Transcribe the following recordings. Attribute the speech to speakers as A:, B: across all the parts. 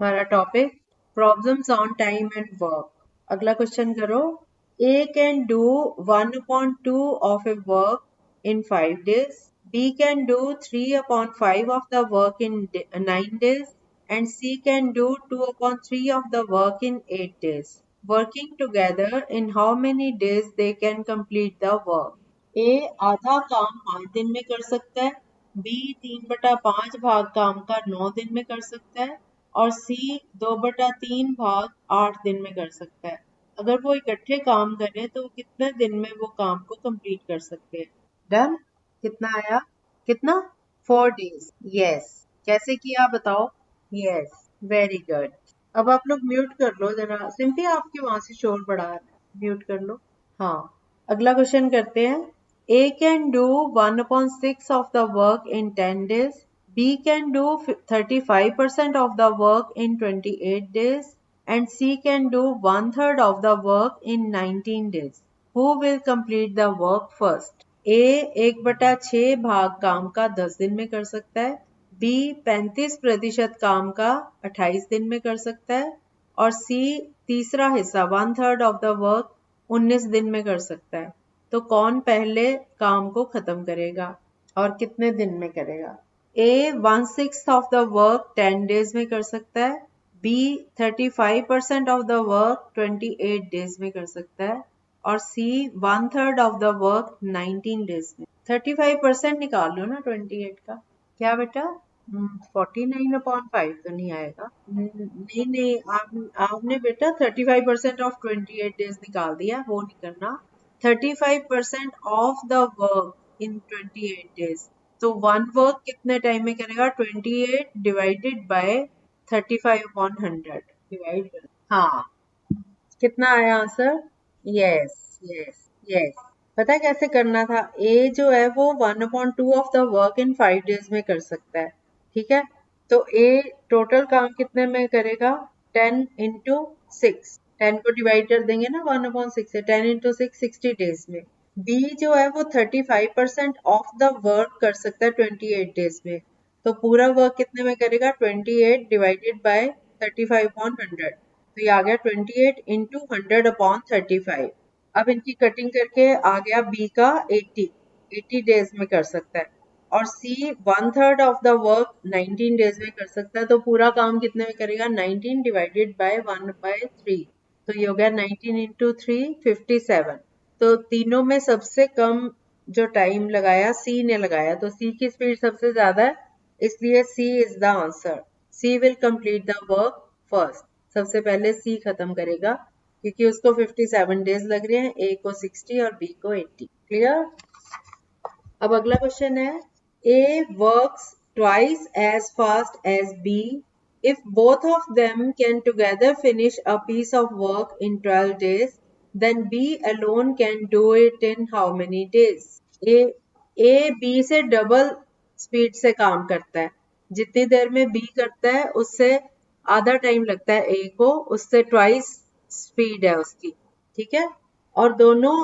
A: हमारा topic problems on time and work. अगला question करो। A can do 1/2 of a work in 5 days. B can do 3/5 of the work in 9 days. And C can do 2/3 of the work in 8 days. Working together, in how many days they can complete the work? A आधा काम 5 दिन में कर सकता है, B 3/5 भाग काम का 9 दिन में कर सकता है और C 2/3 भाग 8 दिन में कर सकता है। अगर वो इकट्ठे काम करें तो कितने दिन में वो काम को कंप्लीट कर सकते हैं? डन। कितना आया? कितना? 4 days। यस। कैसे किया बताओ? Yes, very good. अब आप लोग म्यूट कर लो जरा, सिंपली आपके वहां से शोर बढ़ा रहा है, म्यूट कर लो। हाँ, अगला क्वेश्चन करते हैं। A can do 1/6 of the work in 10 days. B can do 35% of the work in 28 days. And C can do 1/3 of the work in 19 days. Who will complete the work first? A 1/6 भाग काम का 10 दिन में कर सकता है। B 35% काम का 28 दिन में कर सकता है और C तीसरा हिस्सा 1/3 of the work 19 दिन में कर सकता है। तो कौन पहले काम को खत्म करेगा और कितने दिन में करेगा? A 1/6 of the work 10 days में कर सकता है। B 35% of the work 28 days में कर सकता है और C 1/3 of the work 19 days में। 35% निकाल लो ना 28 का। क्या बेटा? 49/5 तो नहीं आएगा। नहीं नहीं, आपने बेटा 35% ऑफ 28 डेज निकाल दिया, वो नहीं करना। 35% of the work in 28 days. तो वन वर्क कितने टाइम में करेगा? 28 डिवाइडेड बाय 35/100 डिवाइड कर। हाँ, कितना आया आंसर? Yes yes yes. पता है कैसे करना था? ए जो है वो 1/2 of the work in 5 days में कर सकता है, ठीक है? तो ए टोटल काम कितने में करेगा? 10 into 6। 10 को डिवाइड कर देंगे ना 1/6 से, 10 into 6 60 डेज में। बी जो है वो 35% ऑफ द वर्क कर सकता है 28 डेज में। तो पूरा वर्क कितने में करेगा? 28 डिवाइडेड बाय 35/100। तो ये आ गया 28 into 100/35। अब इनकी कटिंग करके आ गया बी का 80 डेज में कर सकता है और सी 1/3 ऑफ द वर्क 19 डेज में कर सकता है। तो पूरा काम कितने में करेगा? 19 डिवाइडेड बाय 1/3। तो ये हो गया 19 into 3 57। तो तीनों में सबसे कम जो टाइम लगाया सी ने लगाया, तो सी की स्पीड सबसे ज्यादा है, इसलिए C is the answer. C will complete the work first. सबसे पहले सी खत्म करेगा क्योंकि उसको 57 डेज लग रहे हैं, ए को 60 और बी को 80। क्लियर? अब अगला क्वेश्चन है। A works twice as fast as B. If both of them can together finish a piece of work in 12 days, then B alone can do it in how many days? A B से double speed से काम करता है। जितनी देर में B करता है उससे आधा टाइम लगता है A को, उससे ट्वाइस स्पीड है उसकी, ठीक है? और दोनों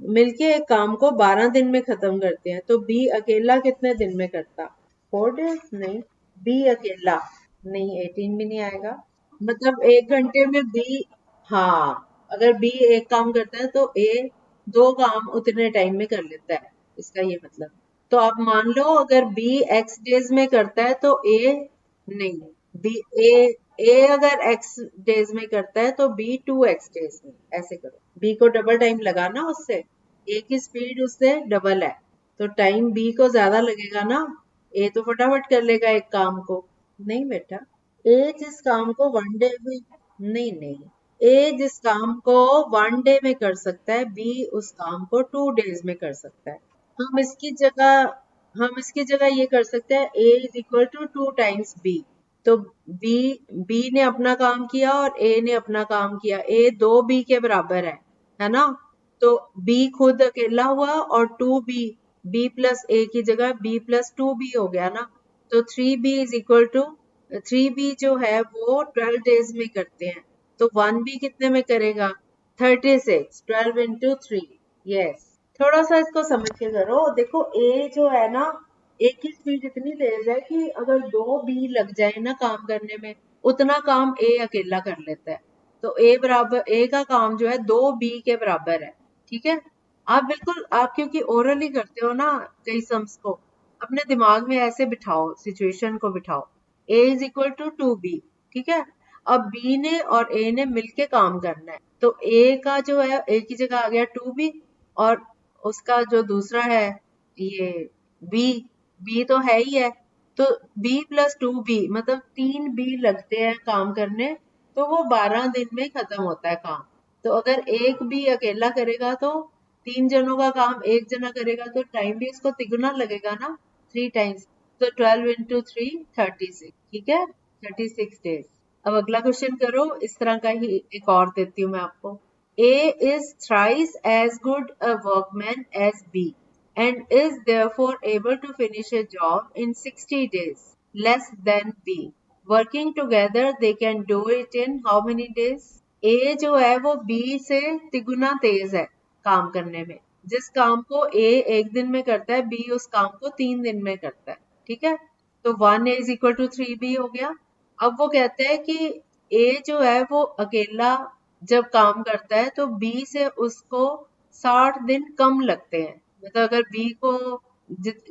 A: मिलके एक काम को 12 दिन में खत्म करते हैं। तो बी अकेला कितने दिन में करता? 4 डेज? नहीं, बी अकेला नहीं, 18 भी नहीं आएगा। मतलब 1 घंटे में बी, हाँ, अगर बी एक काम करता है तो ए 2 काम उतने टाइम में कर लेता है, इसका ये मतलब। तो आप मान लो अगर बी एक्स डेज में करता है तो ए नहीं, बी ए अगर एक्स डेज में करता है तो बी 2x डेज में। ऐसे करो, बी को डबल टाइम लगाना उससे, ए की स्पीड उससे डबल है तो टाइम बी को ज्यादा लगेगा ना। ए तो फटाफट कर लेगा एक काम को। नहीं बेटा, ए जिस काम को 1 डे में, नहीं नहीं, ए जिस काम को 1 डे में कर सकता है, बी उस काम को 2 डेज में कर सकता है। हम इसकी जगह हम इसकी जगह ये कर सकते हैं, A is equal to 2 times B. तो बी ने अपना काम किया और ए ने अपना काम किया, ए 2b के बराबर है ना? तो बी खुद अकेला हुआ और 2b, बी प्लस ए की जगह b प्लस 2b हो गया ना। तो 3b is equal to 3b जो है वो 12 डेज में करते हैं, तो 1b कितने में करेगा? 36। 12 into 3। यस, थोड़ा सा इसको समझ के करो। देखो ए जो है ना, ए की स्पीड इतनी तेज है कि अगर 2b लग जाए ना काम करने में उतना काम ए अकेला कर लेता है। तो ए का काम जो है 2 बी के बराबर है। ठीक है, आप बिल्कुल, आप क्योंकि ओरली करते हो ना कई सम्स को, अपने दिमाग में ऐसे बिठाओ, सिचुएशन को बिठाओ, ए इज इक्वल टू 2b। ठीक है, अब बी ने और ए ने मिलके काम करना है, तो ए का जो है ए की जगह आ गया 2b, और उसका जो दूसरा है ये बी, बी तो है ही है, तो बी प्लस 2b मतलब 3b लगते हैं काम करने, तो वो 12 दिन में खत्म होता है काम। तो अगर एक भी अकेला करेगा तो 3 जनों का काम एक जना करेगा, तो टाइम भी उसको तिगुना लगेगा ना, 3 टाइम्स। तो 12 × 3 36। ठीक है, 36 डेज। अब अगला क्वेश्चन करो, इस तरह का ही एक और देती हूँ मैं आपको। A is thrice as good a workman as B and is therefore able to finish a job in 60 days less than B. Working together they can do it in how many days? A जो है वो B से तिगुना तेज है काम करने में। जिस काम को A एक दिन में करता है, B उस काम को 3 दिन में करता है। ठीक है, तो 1A is equal to 3B हो गया। अब वो कहते हैं कि A जो है वो अकेला जब काम करता है तो B से उसको 60 दिन कम लगते हैं। मतलब अगर B को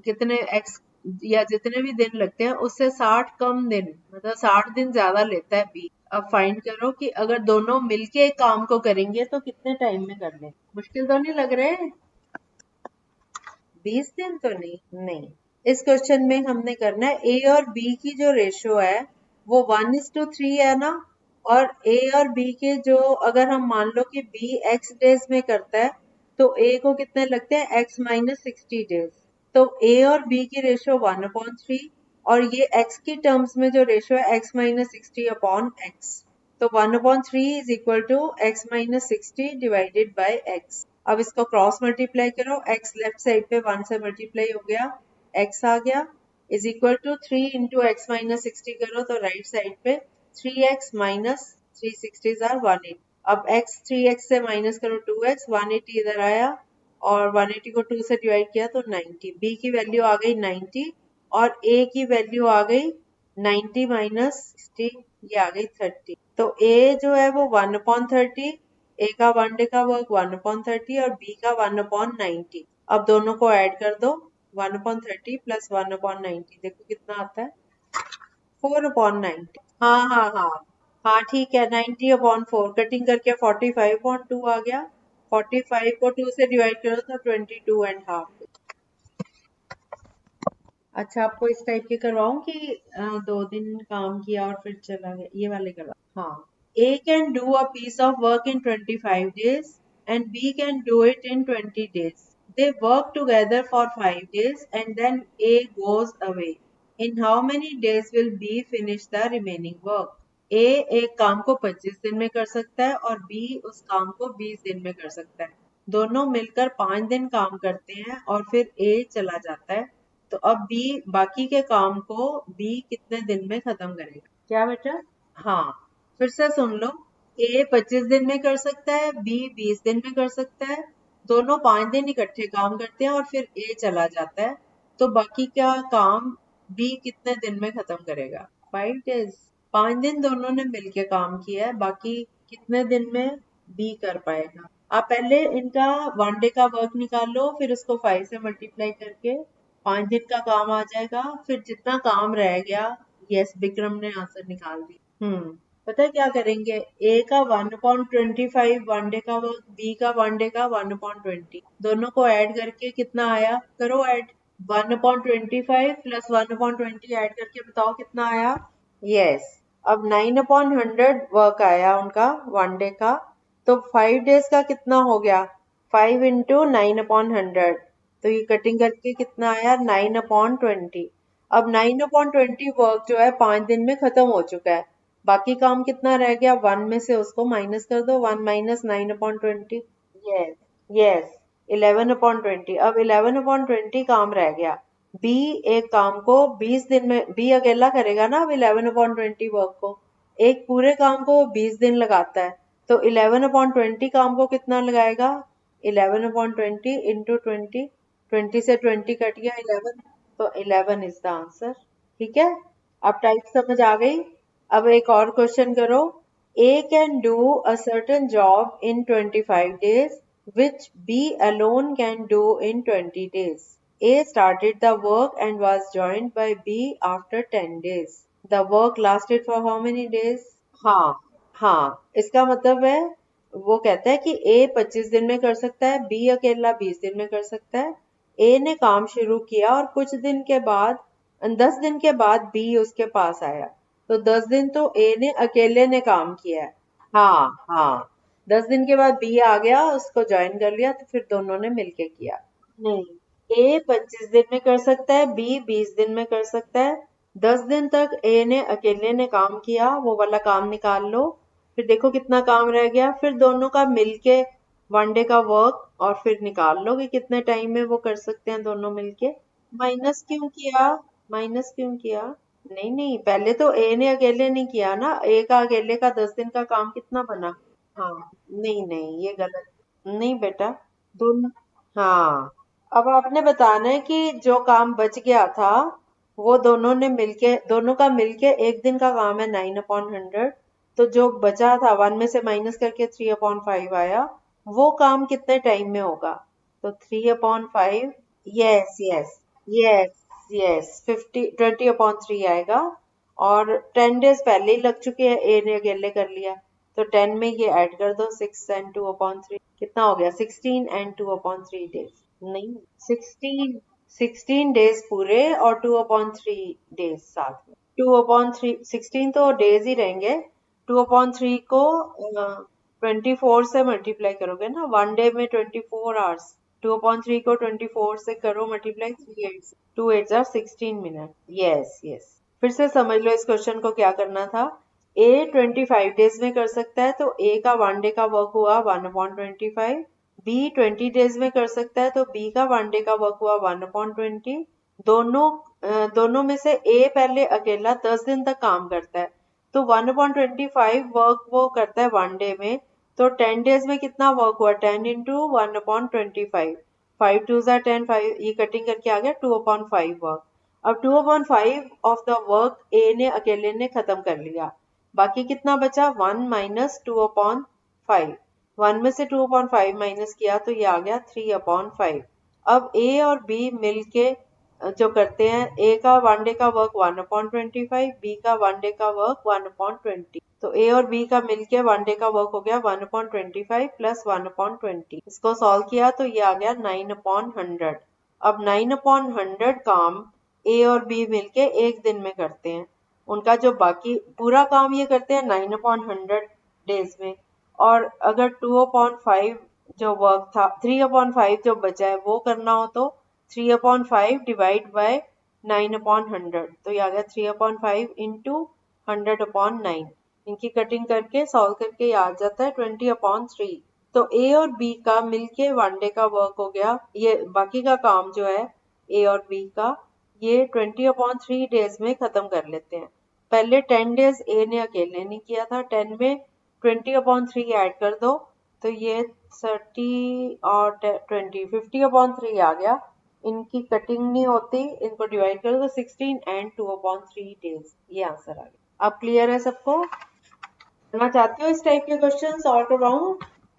A: कितने x या जितने भी दिन लगते हैं उससे 60 कम दिन, मतलब 60 दिन ज्यादा लेता है B। अब फाइंड करो कि अगर दोनों मिलके एक काम को करेंगे तो कितने टाइम में कर लें। मुश्किल तो नहीं लग रहे? 20 दिन तो नहीं। इस क्वेश्चन में हमने करना है ए और बी की जो रेशियो है वो 1:3 है ना, और ए और बी के जो, अगर हम मान लो कि बी x डेज में करता है तो ए को कितने लगते हैं x माइनस 60 डेज। तो ए और बी की रेशियो 1/3, और ये x की टर्म्स में जो रेशियो है x माइनस 60/x, तो 1/3 is equal to x minus 60 divided by x। अब इसको क्रॉस मल्टीप्लाई करो, x लेफ्ट साइड पे 1 से मल्टीप्लाई हो गया, x आ गया, is equal to 3 into x minus 60 करो तो राइट साइड पे 3x माइनस 360 आर 180। अब x 3x से माइनस करो 2x, 180 इधर आया, और 180 को 2 से डिवाइड किया तो 90। b की वैल्यू आ गई 90 और a की वैल्यू आ गई 90 माइनस 60, ये आ गई 30। तो a जो है वो 1/30, ए का 1 डे का वर्क 1/30 और बी का 1/90। अब दोनों को ऐड कर दो, 1/30 प्लस 1/90 देखो कितना आता है, 4/90। हाँ ठीक है, 90/4 कटिंग करके 45/2 आ गया। 45 को 2 से डिवाइड करो तो 22.5। अच्छा, आपको इस टाइप के करवाऊं कि 2 दिन काम किया और फिर चला गया, ये वाले करवा। हाँ, A can do a piece of work in 25 days and B can do it in 20 days. They work together for 5 days and then A goes away. In how many days will B finish the remaining work? A एक काम को 25 दिन में कर सकता है और B उस काम को 20 दिन में कर सकता है। दोनों मिलकर 5 दिन काम करते हैं और फिर A चला जाता है। तो अब B बाकी के काम को B कितने दिन में खत्म करेगा? क्या बेटा? हाँ, फिर से सुन लो। A 25 दिन में कर सकता है, B 20 दिन में कर सकता है। दोनों 5 दिन इकट्ठे काम करते हैं और फिर A चला जाता है। तो बाकी का काम B कितने दिन में खत्म करेगा? 5 डेज। 5 दिन दोनों ने मिलके काम किया है, बाकी कितने दिन में B कर पाएगा? आप पहले इनका 1 डे का वर्क निकाल लो, फिर उसको 5 से मल्टीप्लाई करके 5 दिन का काम आ जाएगा, फिर जितना काम रह गया, यस विक्रम ने आंसर निकाल दी। पता है क्या करेंगे? ए का 1/25 1 डे का वर्क, बी का 1 डे का 1/20, दोनों को ऐड करके कितना आया? करो ऐड, 1/25 प्लस 1/20 ऐड करके बताओ कितना आया? यस, अब 9/100 वर्क आया उनका 1 डे का, तो 5 डेज का कितना हो गया? 5 इंटू 9/100, तो ये कटिंग करके कितना आया? 9/20। अब 9/20 वर्क जो है 5 दिन में खत्म हो चुका है, बाकी काम कितना रह गया? 1 में से उसको माइनस कर दो, 1 माइनस 9/20, यस यस 11/20। अब 11/20 काम रह गया। बी एक काम को 20 दिन में, बी अकेला करेगा ना अब 11/20 वर्क को, एक पूरे काम को 20 दिन लगाता है, तो 11/20 काम को कितना लगाएगा? 11/20 इंटू 20, 20 से 20 कट गया 11, तो 11 इज द आंसर। ठीक है, अब टाइप समझ आ गई? अब एक और क्वेश्चन करो। A can do a certain job in 25 days, which B alone can do in 20 days. A started the work and was joined by B after 10 days. The work lasted for how many days? हाँ, हाँ, इसका मतलब है वो कहता है कि ए 25 दिन में कर सकता है, बी अकेला 20 दिन में कर सकता है। ए ने काम शुरू किया और कुछ दिन के बाद 10 दिन के बाद बी उसके पास आया, तो 10 दिन तो ए ने अकेले ने काम किया है। हाँ, हाँ, 10 दिन के बाद बी आ गया, उसको ज्वाइन कर लिया, तो फिर दोनों ने मिलके किया। नहीं, ए 25 दिन में कर सकता है, बी 20 दिन में कर सकता है। 10 दिन तक ए ने अकेले ने काम किया, वो वाला काम निकाल लो। फिर देखो कितना काम रह गया, फिर दोनों का मिलके 1 डे का वर्क, और फिर निकाल लो कि कितने टाइम में वो कर सकते हैं दोनों मिलके। माइनस क्यों किया? माइनस क्यों किया? नहीं नहीं, पहले तो ए ने अकेले नहीं किया ना, ए का अकेले का 10 दिन का काम कितना बना? हाँ, नहीं नहीं, ये गलत। नहीं बेटा, दोनों। हाँ, अब आपने बताना है कि जो काम बच गया था वो दोनों का मिलके एक दिन का काम है 9/100। तो जो बचा था 1 में से माइनस करके 3/5 आया, वो काम कितने टाइम में होगा? तो 3/5, यस यस, यस यस, 20/3 आएगा। और 10 डेज पहले ही लग चुके हैं, ए ने अकेले कर लिया, तो 10 में ये ऐड कर दो, 6 and 2/3, कितना हो गया? 16 and 2/3 डेज। नहीं, 16 डेज पूरे और 2/3 डेज साथ में। 2/3, 16 तो डेज ही रहेंगे। 2/3 को 24 से मल्टीप्लाई करोगे ना, 1 डे में 24 आवर्स। 2/3 को 24 से करो मल्टीप्लाई, 2 8 2 8 16 मिनट। यस यस, फिर से समझ लो इस क्वेश्चन को क्या करना था। ए 25 डेज में कर सकता है, तो ए का 1 डे का वर्क हुआ 1/25। बी 20 डेज में कर सकता है, तो बी का 1 डे का वर्क हुआ 1/20। दोनों में से ए पहले अकेला 10 दिन तक काम करता है, तो 1/25 वर्क वो करता है 1 डे में। तो 10 डेज में कितना वर्क हुआ? 10 into 1/25, 5 2 10, 5, ये कटिंग करके आ गया 2/5 वर्क। अब 2/5 ऑफ द वर्क ए ने अकेले ने खत्म कर लिया, बाकी कितना बचा? 1 - 2/5। 1 में से 2/5 माइनस किया तो ये आ गया 3/5। अब ए और बी मिलके जो करते हैं, ए का 1 डे का वर्क 1/25, बी का 1 डे का वर्क 1/20। तो ए और बी का मिलके 1 डे का वर्क हो गया 1/25 प्लस 1/20। इसको सॉल्व किया तो ये आ गया 9/100। अब 9/100 काम ए और बी मिलके एक दिन में करते हैं। उनका जो बाकी पूरा काम ये करते हैं 9/100 डेज में। और अगर 2/5 जो वर्क था, 3/5 जो बचा है वो करना हो, तो 3/5 डिवाइड बाय 9/100, तो ये आ गया 3/5 इंटू 100/9। इनकी कटिंग करके सॉल्व करके ये आ जाता है 20/3। तो ए और बी का मिलके 1 डे का वर्क हो गया, ये बाकी का काम जो है ए और बी का, ये 20/3 डेज में खत्म कर लेते हैं। पहले 10 डेज ए ने अकेले नहीं किया था, 10 में 20/3 ऐड कर दो, तो ये 30 और 20, 50/3 आ गया। इनकी कटिंग नहीं होती, इनको डिवाइड कर दो, 16 and 2/3 डेज, ये आंसर आ गया। अब क्लियर है सबको? करना चाहते हो इस टाइप के क्वेश्चन सॉल्व करवाऊं?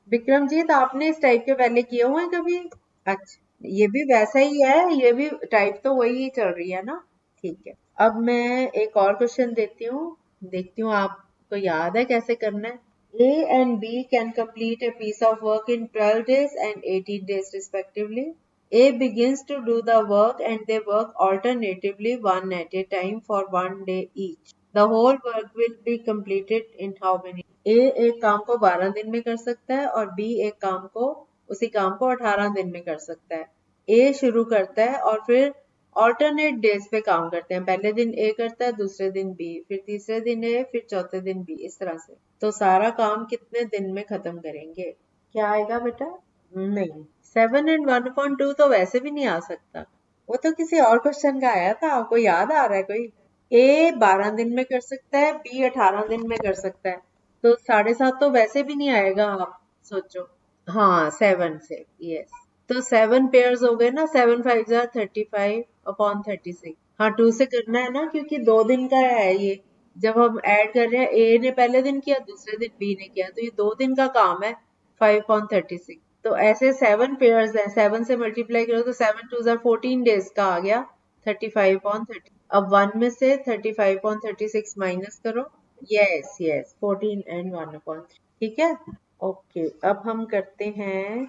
A: विक्रमजीत, आपने इस टाइप के पहले किए हुए हैं कभी? अच्छा, ये भी वैसा ही है, ये भी टाइप तो वही चल रही है ना। ठीक है, अब मैं एक और क्वेश्चन देती हूँ, देखती हूँ आपको याद है कैसे करना है। A and B can complete a piece of work in 12 days and 18 days respectively. A begins to do the work and they work alternatively one at a time for 1 day each. The whole work will be completed in how many? A एक काम को 12 दिन में कर सकता है और B एक काम को, उसी काम को 18 दिन में कर सकता है। A शुरू करता है और फिर ऑल्टरनेट डेज पे काम करते हैं, पहले दिन ए करता है, दूसरे दिन बी, फिर तीसरे दिन ए, फिर चौथे दिन बी, इस तरह से। तो सारा काम कितने दिन में खत्म करेंगे? क्या आएगा बेटा? नहीं, 7 and 1/2 तो वैसे भी नहीं आ सकता, वो तो किसी और क्वेश्चन का आया था, आपको याद आ रहा है कोई? ए 12 दिन में कर सकता है, बी 18 दिन में कर सकता है, तो 7.5 तो वैसे भी नहीं आएगा, आप सोचो। हाँ, 7 से, यस। तो 7 पेयर्स हो गए ना, 7 5 35/36। हाँ, 2 से करना है ना, क्योंकि 2 दिन का है ये, जब हम ऐड कर रहे हैं, ए ने पहले दिन किया, दूसरे दिन बी ने किया, तो ये 2 दिन का काम है 5/36। तो ऐसे 7 पेयर्स हैं, 7 से मल्टीप्लाई करो तो 7 2 14 डेज का आ गया 35/30। अब 1 में से 35/36 माइनस करो। Yes yes, 14 and 1/3। ठीक है, ओके। अब हम करते हैं,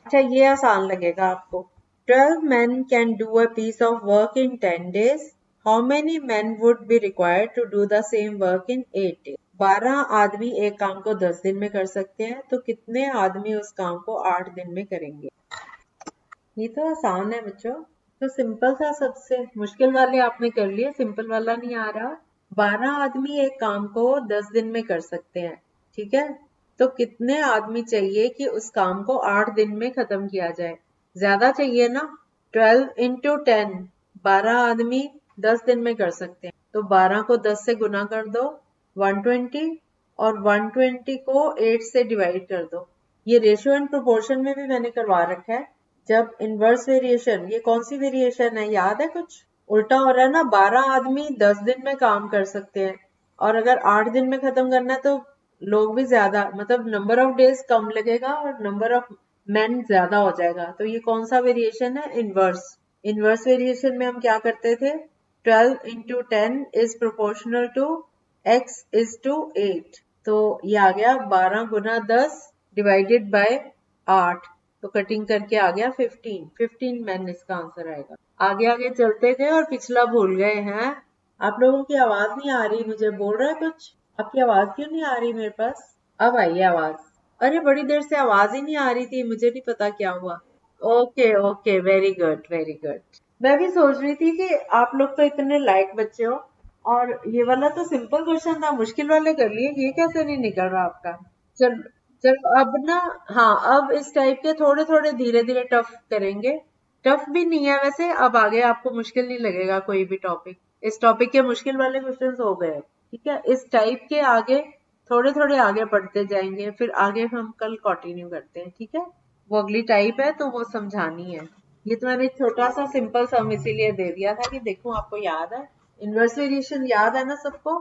A: अच्छा ये आसान लगेगा आपको। 12 men can do a piece of work in 10 days. How many men would be required to do the same work in 8 days? 12 आदमी एक काम को 10 दिन में कर सकते हैं, तो कितने आदमी उस काम को 8 दिन में करेंगे? ये तो आसान है बच्चों, तो सिंपल था। सबसे मुश्किल वाले आपने कर लिए, सिंपल वाला नहीं आ रहा। 12 आदमी एक काम को 10 दिन में कर सकते हैं, ठीक है, तो कितने आदमी चाहिए कि उस काम को 8 दिन में खत्म किया जाए? ज्यादा चाहिए ना। 12 इंटू 10, 12 आदमी 10 दिन में कर सकते हैं, तो 12 को 10 से गुना कर दो 120, और 120 को 8 से डिवाइड कर दो। ये रेशियो एंड प्रोपोर्शन में भी मैंने करवा रखा है। जब इनवर्स वेरिएशन, ये कौन सी वेरिएशन है, याद है कुछ? उल्टा हो रहा है ना, 12 आदमी 10 दिन में काम कर सकते हैं, और अगर 8 दिन में खत्म करना है तो लोग भी ज्यादा, मतलब नंबर ऑफ डेज कम लगेगा और नंबर ऑफ मैन ज्यादा हो जाएगा। तो ये कौन सा वेरिएशन है? इनवर्स। इनवर्स वेरिएशन में हम क्या करते थे? 12 into 10 is proportional to x is to 8। तो ये आ गया 12 गुना 10 डिवाइडेड बाय 8, तो कटिंग करके आ गया 15 मैन इसका आंसर आएगा। आगे आगे चलते गए और पिछला भूल गए हैं। आप लोगों की आवाज नहीं आ रही, मुझे बोल रहा है कुछ? आपकी आवाज क्यों नहीं आ रही मेरे पास? अब आई है आवाज। अरे बड़ी देर से आवाज ही नहीं आ रही थी, मुझे नहीं पता क्या हुआ। Okay okay, very good very good. मैं भी सोच रही थी कि आप लोग तो इतने लाइक बच्चे हो, और ये वाला तो सिंपल क्वेश्चन था, मुश्किल वाले कर लिए, ये कैसे नहीं निकल रहा आपका? चल चलो अब ना, हाँ अब इस टाइप के थोड़े थोड़े धीरे धीरे टफ करेंगे। टफ भी नहीं है वैसे, अब आगे आपको मुश्किल नहीं लगेगा कोई भी टॉपिक। इस टॉपिक के मुश्किल वाले क्वेश्चंस हो गए, ठीक है। इस टाइप के आगे थोड़े थोड़े आगे बढ़ते जाएंगे, फिर आगे हम कल कंटिन्यू करते हैं, ठीक है। वो अगली टाइप है तो वो समझानी है। ये तो मैंने छोटा सा सिंपल सम इसीलिए दे दिया था कि देखो आपको याद है। इनवर्स वेरिएशन याद है ना सबको?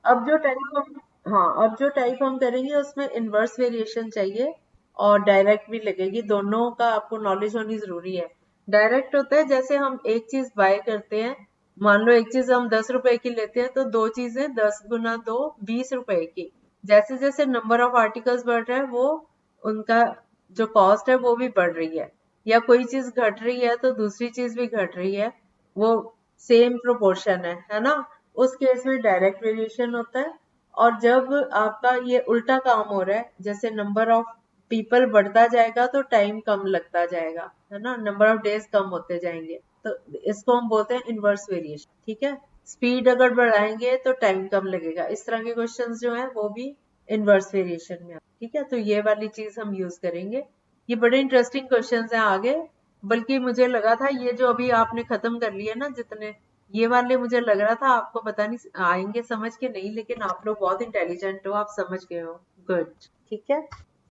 A: अब जो टाइप हम, हाँ अब जो टाइप हम करेंगे उसमें इनवर्स वेरिएशन चाहिए और डायरेक्ट भी लगेगी, दोनों का आपको नॉलेज होनी जरूरी है। डायरेक्ट होता है जैसे हम एक चीज बाय करते हैं, मान लो एक चीज हम 10 रुपए की लेते हैं, तो दो चीजें 10 गुना 2 20 रुपए की। जैसे जैसे नंबर ऑफ आर्टिकल्स बढ़ रहा है, वो उनका जो कॉस्ट है वो भी बढ़ रही है, या कोई चीज घट रही है तो दूसरी चीज भी घट रही है, वो सेम प्रोपोर्शन है ना। उस केस में डायरेक्ट वेरिएशन होता है। और जब आपका ये उल्टा काम हो रहा है, जैसे नंबर ऑफ पीपल बढ़ता जाएगा तो टाइम कम लगता जाएगा, है ना, नंबर ऑफ डेज कम होते जाएंगे, तो इसको हम बोलते हैं इनवर्स वेरिएशन, ठीक है। स्पीड अगर बढ़ाएंगे तो टाइम कम लगेगा। इस तरह के क्वेश्चंस जो है वो भी इनवर्स वेरिएशन में, ठीक है। तो ये वाली चीज हम यूज करेंगे। ये बड़े इंटरेस्टिंग क्वेश्चंस हैं आगे, बल्कि मुझे लगा था ये जो अभी आपने खत्म कर लिए ना जितने, ये वाले मुझे लग रहा था आपको पता नहीं आएंगे समझ के नहीं, लेकिन आप लोग बहुत इंटेलिजेंट हो, आप समझ गए हो। गुड, ठीक है।